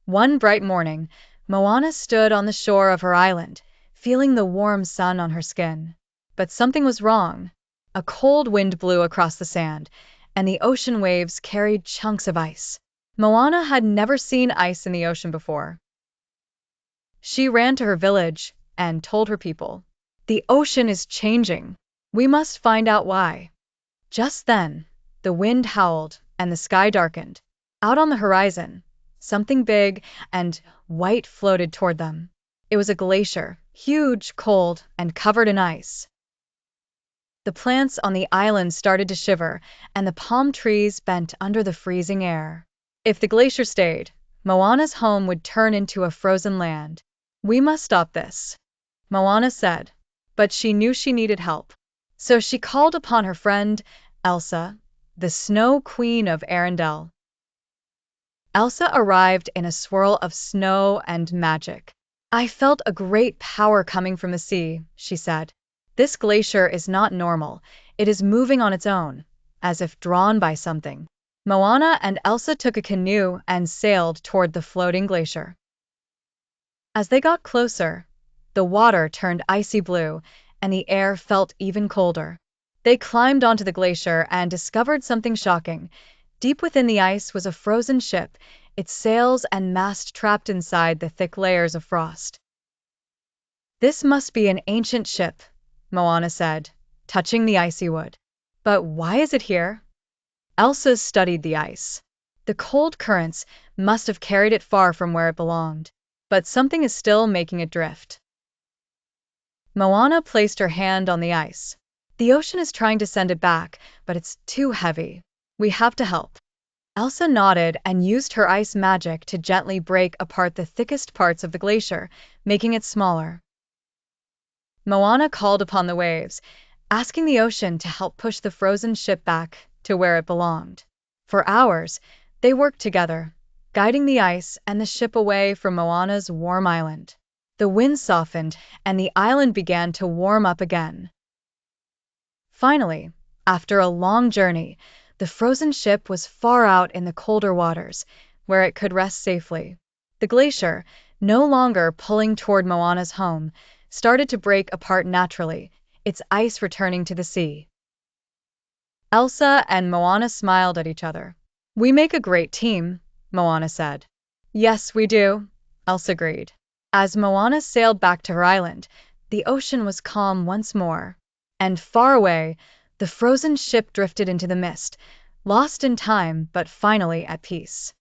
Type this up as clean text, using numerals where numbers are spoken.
One bright morning, Moana stood on the shore of her island, feeling the warm sun on her skin. But something was wrong. A cold wind blew across the sand, and the ocean waves carried chunks of ice. Moana had never seen ice in the ocean before. She ran to her village and told her people, "The ocean is changing. We must find out why." Just then, the wind howled and the sky darkened. Out on the horizon, something big and white floated toward them. It was a glacier, huge, cold, and covered in ice. The plants on the island started to shiver, and the palm trees bent under the freezing air. If the glacier stayed, Moana's home would turn into a frozen land. "We must stop this," Moana said, but she knew she needed help. So she called upon her friend, Elsa, the Snow Queen of Arendelle. Elsa arrived in a swirl of snow and magic. "I felt a great power coming from the sea," she said. "This glacier is not normal. It is moving on its own, as if drawn by something." Moana and Elsa took a canoe and sailed toward the floating glacier. As they got closer, the water turned icy blue, and the air felt even colder. They climbed onto the glacier and discovered something shocking. Deep within the ice was a frozen ship, its sails and mast trapped inside the thick layers of frost. "This must be an ancient ship," Moana said, touching the icy wood. "But why is it here?" Elsa studied the ice. The cold currents must have carried it far from where it belonged, but something is still making it drift. Moana placed her hand on the ice. "The ocean is trying to send it back, but it's too heavy. We have to help." Elsa nodded and used her ice magic to gently break apart the thickest parts of the glacier, making it smaller. Moana called upon the waves, asking the ocean to help push the frozen ship back to where it belonged. For hours, they worked together, guiding the ice and the ship away from Moana's warm island. The wind softened, and the island began to warm up again. Finally, after a long journey, the frozen ship was far out in the colder waters, where it could rest safely. The glacier, no longer pulling toward Moana's home, started to break apart naturally, its ice returning to the sea. Elsa and Moana smiled at each other. "We make a great team," Moana said. "Yes, we do," Elsa agreed. As Moana sailed back to her island, the ocean was calm once more. And far away, the frozen ship drifted into the mist, lost in time but finally at peace.